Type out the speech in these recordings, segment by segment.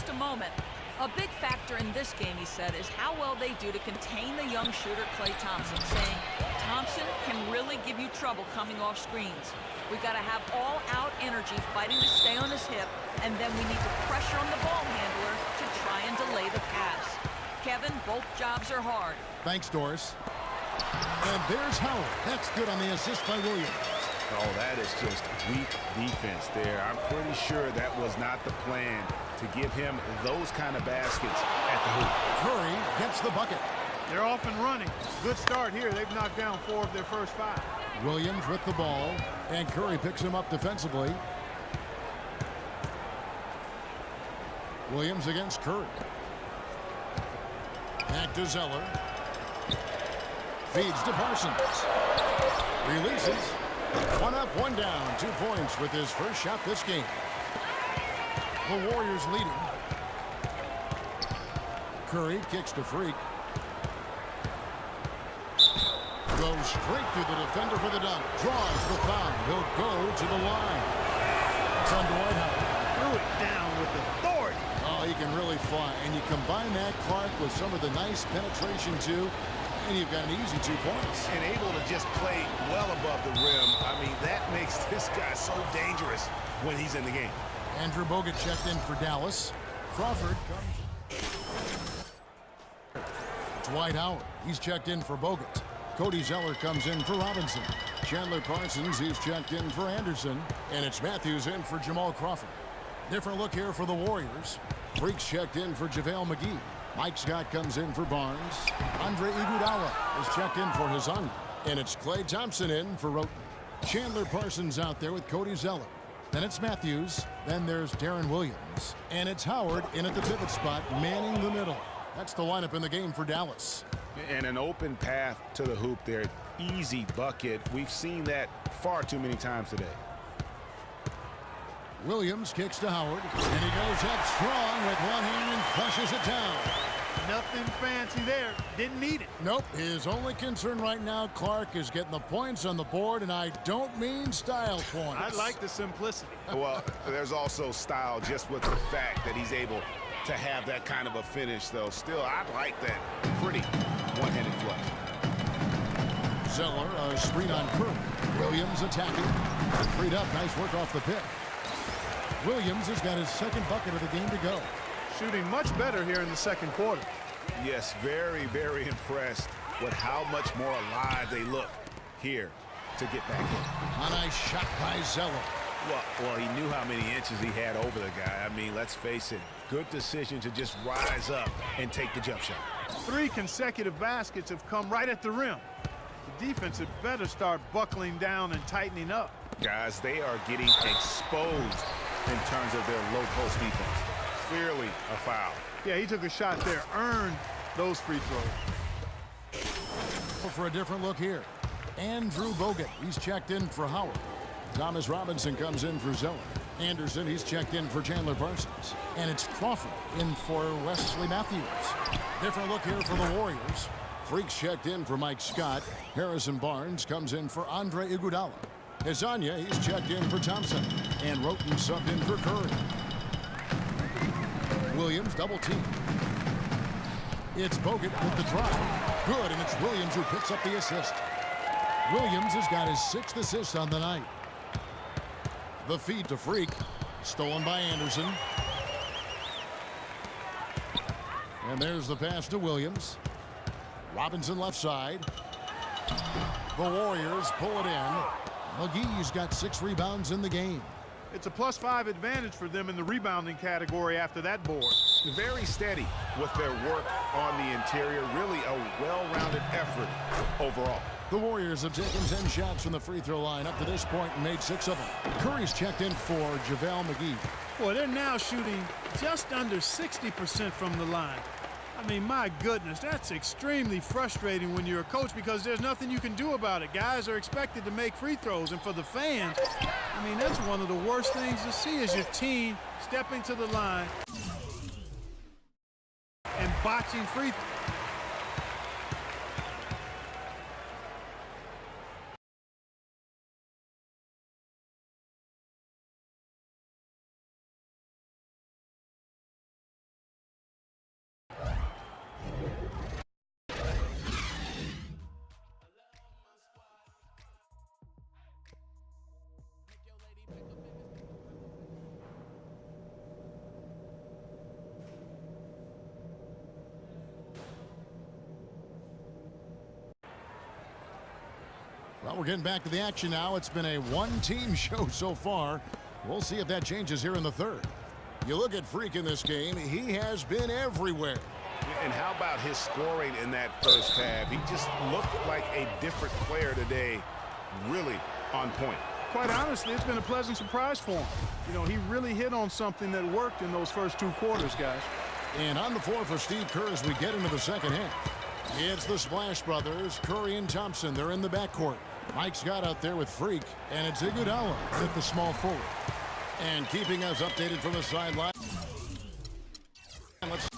just a moment. A big factor in this game, he said, is how well they do to contain the young shooter Klay Thompson, saying Thompson can really give you trouble coming off screens. We got to have all-out energy fighting to stay on his hip, and then we need to pressure on the ball handler to try and delay the pass. Kevin, both jobs are hard. Thanks, Doris. And there's Howard. That's good on the assist by Williams. Oh, that is just weak defense there. I'm pretty sure that was not the plan to give him those kind of baskets at the hoop. Curry gets the bucket. They're off and running. Good start here. They've knocked down 4 of their first 5. Williams with the ball, and Curry picks him up defensively. Williams against Curry. Back to Zeller. Feeds to Parsons. Releases. 1 up, 1 down. 2 points with his first shot this game. The Warriors leading. Curry kicks to Freak. Goes straight through the defender for the dunk. Draws the foul. He'll go to the line. It's on Dwight Howard. Threw it down with authority. Oh, he can really fly. And you combine that, Clark, with some of the nice penetration, too, and you've got an easy 2 points. And able to just play well above the rim. I mean, that makes this guy so dangerous when he's in the game. Andrew Bogut checked in for Dallas. Crawford comes. Dwight Howard. He's checked in for Bogut. Cody Zeller comes in for Robinson. Chandler Parsons, he's checked in for Anderson. And it's Matthews in for Jamal Crawford. Different look here for the Warriors. Freaks checked in for JaVale McGee. Mike Scott comes in for Barnes. Andre Iguodala is checked in for Hezonja. And it's Klay Thompson in for Roten. Chandler Parsons out there with Cody Zeller. Then it's Matthews. Then there's Darren Williams. And it's Howard in at the pivot spot, manning the middle. That's the lineup in the game for Dallas. And an open path to the hoop there. Easy bucket. We've seen that far too many times today. Williams kicks to Howard. And he goes up strong with one hand and flushes it down. Nothing fancy there. Didn't need it. Nope. His only concern right now, Clark, is getting the points on the board, and I don't mean style points. I like the simplicity. Well, there's also style just with the fact that he's able to have that kind of a finish, though. Still, I like that pretty one-handed flush. Zeller, a screen on Curry. Williams attacking. Freed up. Nice work off the pick. Williams has got his second bucket of the game to go. Shooting much better here in the second quarter. Yes, very, very impressed with how much more alive they look here to get back in. A nice shot by Zeller. Well, he knew how many inches he had over the guy. I mean, let's face it, good decision to just rise up and take the jump shot. 3 consecutive baskets have come right at the rim. The defense had better start buckling down and tightening up. Guys, they are getting exposed in terms of their low post defense. Clearly a foul. Yeah, he took a shot there, earned those free throws. For a different look here, Andrew Bogut. He's checked in for Howard. Thomas Robinson comes in for Zeller. Anderson, he's checked in for Chandler Parsons. And it's Crawford in for Wesley Matthews. Different look here for the Warriors. Freaks checked in for Mike Scott. Harrison Barnes comes in for Andre Iguodala. Hezonja, he's checked in for Thompson. And Roten subbed in for Curry. Williams double team. It's Bogut with the drive. Good, and it's Williams who picks up the assist. Williams has got his 6th assist on the night. The feed to Freak. Stolen by Anderson. And there's the pass to Williams. Robinson left side. The Warriors pull it in. McGee's got 6 rebounds in the game. It's a +5 advantage for them in the rebounding category after that board. Very steady with their work on the interior. Really a well-rounded effort overall. The Warriors have taken 10 shots from the free throw line up to this point and made 6 of them. Curry's checked in for JaVale McGee. Boy, they're now shooting just under 60% from the line. I mean, my goodness, that's extremely frustrating when you're a coach because there's nothing you can do about it. Guys are expected to make free throws, and for the fans, I mean, that's one of the worst things to see is your team stepping to the line and botching free throws. we're getting back to the action now. It's been a one-team show so far. We'll see if that changes here in the third. You look at Freak in this game, he has been everywhere. And how about his scoring in that first half? He just looked like a different player today. Really on point. Quite honestly, it's been a pleasant surprise for him. You know, he really hit on something that worked in those first 2 quarters, guys. And on the floor for Steve Kerr as we get into the second half. It's the Splash Brothers, Curry and Thompson. They're in the backcourt. Mike Scott out there with Freak, and it's Iguodala at the small forward. And keeping us updated from the sideline. Let's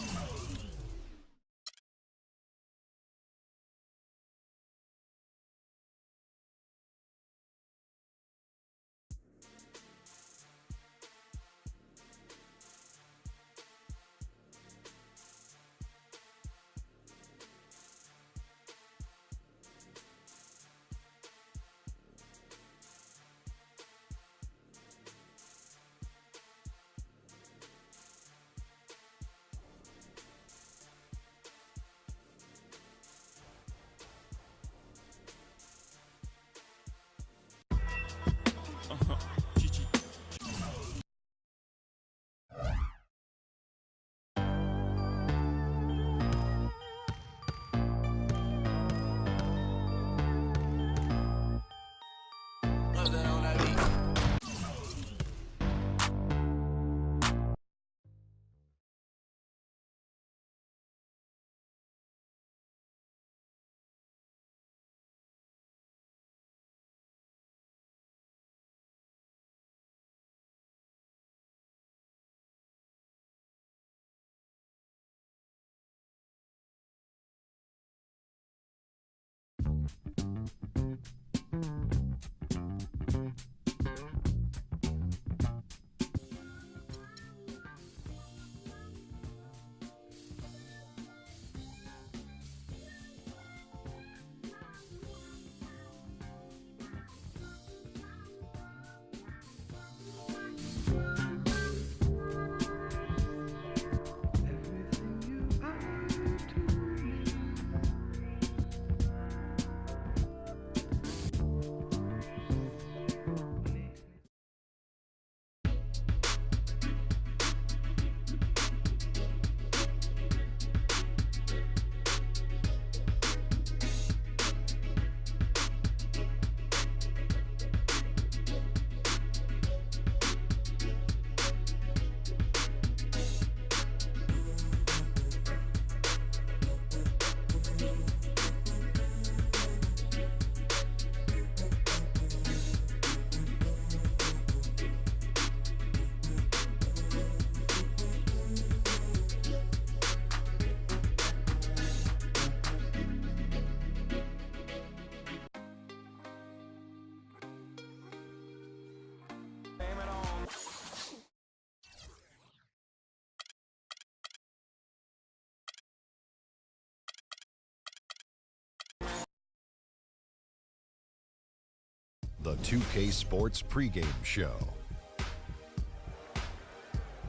The 2K Sports pregame show.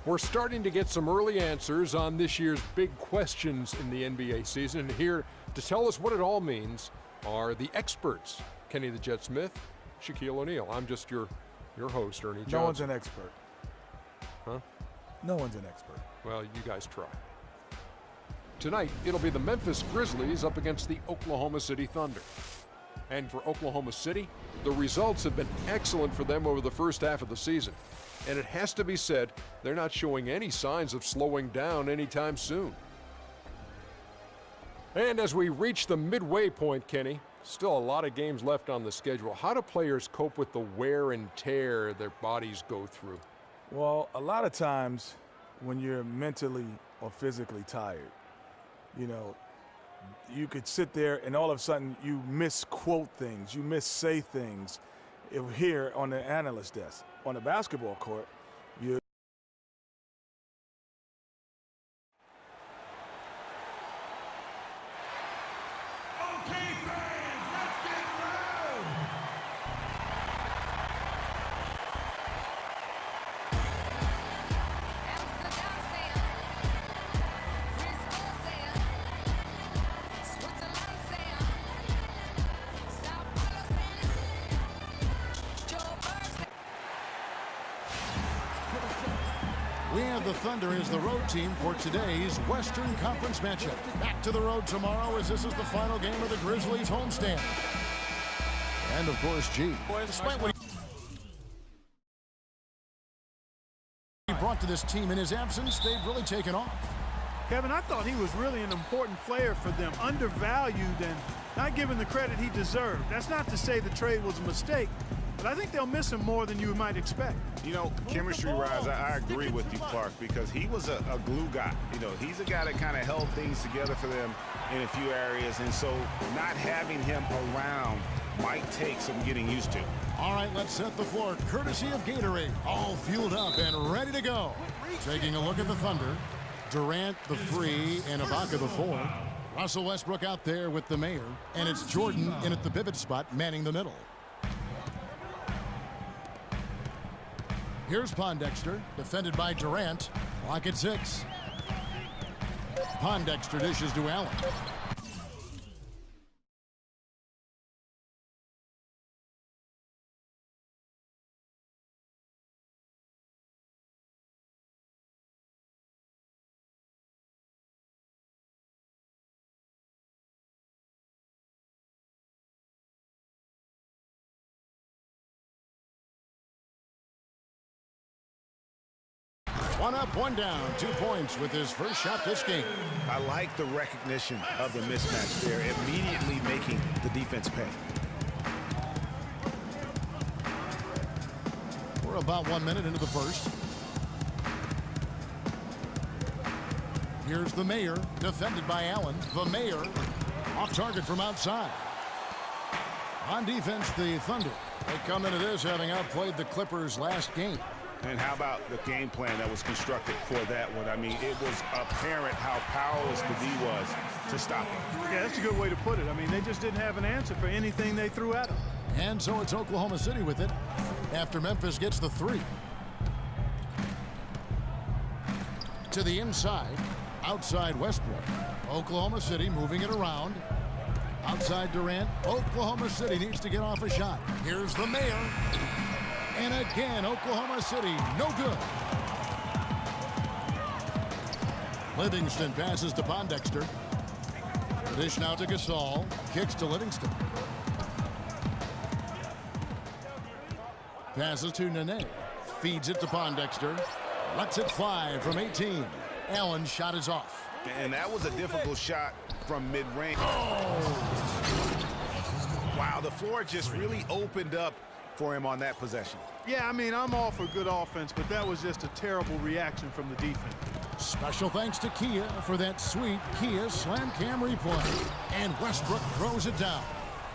We're starting to get some early answers on this year's big questions in the NBA season. And here to tell us what it all means are the experts. Kenny the Jet Smith, Shaquille O'Neal. I'm just your host, Ernie Johnson. No one's an expert. Huh? No one's an expert. Well, you guys try. Tonight, it'll be the Memphis Grizzlies up against the Oklahoma City Thunder. And for Oklahoma City, the results have been excellent for them over the first half of the season. And it has to be said, they're not showing any signs of slowing down anytime soon. And as we reach the midway point, Kenny, still a lot of games left on the schedule. How do players cope with the wear and tear their bodies go through? Well, a lot of times when you're mentally or physically tired, you know, you could sit there and all of a sudden you misquote things, you missay things here on the analyst desk. On the basketball court, you We have the Thunder as the road team for today's Western Conference matchup. Back to the road tomorrow as this is the final game of the Grizzlies homestand. And of course, G, despite what he brought to this team in his absence, they've really taken off. Kevin, I thought he was really an important player for them, undervalued and not given the credit he deserved. That's not to say the trade was a mistake, but I think they'll miss him more than you might expect. You know, chemistry-wise, I agree with you, Clark, because he was a glue guy. You know, he's a guy that kind of held things together for them in a few areas, and so not having him around might take some getting used to. All right, let's set the floor courtesy of Gatorade. All fueled up and ready to go. Taking a look at the Thunder. Durant the 3 and Ibaka the 4. Russell Westbrook out there with the mayor, and it's Jordan in at the pivot spot manning the middle. Here's Pondexter, defended by Durant. Clock at 6. Pondexter dishes to Allen. One up, one down, 2 points with his first shot this game. I like the recognition of the mismatch there, immediately making the defense pay. We're about 1 minute into the first. Here's the mayor, defended by Allen. The mayor off target from outside. On defense, the Thunder. They come into this having outplayed the Clippers last game. And how about the game plan that was constructed for that one? I mean, it was apparent how powerless the D was to stop him. Yeah, that's a good way to put it. I mean, they just didn't have an answer for anything they threw at them. And so it's Oklahoma City with it after Memphis gets the 3. To the inside, outside Westbrook. Oklahoma City moving it around. Outside Durant, Oklahoma City needs to get off a shot. Here's the mayor. And again, Oklahoma City, no good. Livingston passes to Pondexter. The dish now to Gasol. Kicks to Livingston. Passes to Nene. Feeds it to Pondexter. Lets it fly from 18. Allen's shot is off. And that was a difficult shot from mid-range. Wow, the floor just really opened up for him on that possession. Yeah, I mean, I'm all for good offense, but that was just a terrible reaction from the defense. Special thanks to Kia for that sweet Kia Slam Cam replay. And Westbrook throws it down.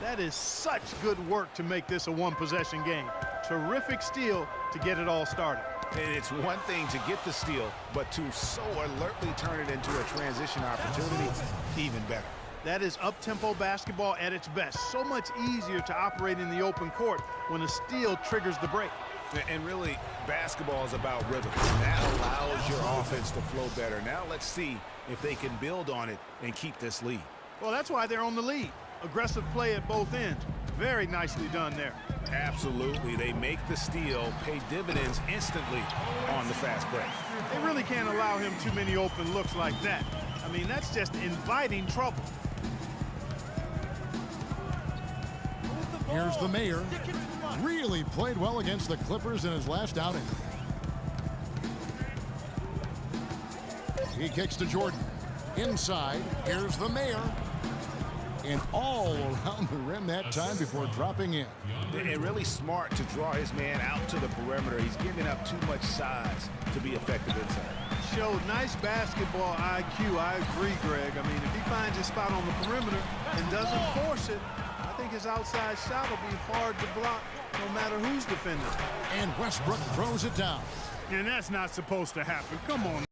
That is such good work to make this a one-possession game. Terrific steal to get it all started. And it's one thing to get the steal, but to so alertly turn it into a transition opportunity, even better. That is up-tempo basketball at its best. So much easier to operate in the open court when a steal triggers the break. And really, basketball is about rhythm. That allows your offense to flow better. Now let's see if they can build on it and keep this lead. Well, that's why they're on the lead. Aggressive play at both ends. Very nicely done there. Absolutely. They make the steal, pay dividends instantly on the fast break. They really can't allow him too many open looks like that. I mean, that's just inviting trouble. Here's the mayor. Really played well against the Clippers in his last outing. He kicks to Jordan. Inside, here's the mayor. And all around the rim that time before dropping in. And really smart to draw his man out to the perimeter. He's giving up too much size to be effective inside. Showed nice basketball IQ. I agree, Greg. I mean, if he finds his spot on the perimeter and doesn't force it, I think his outside shot will be hard to block no matter who's defending. And Westbrook throws it down. And that's not supposed to happen. Come on.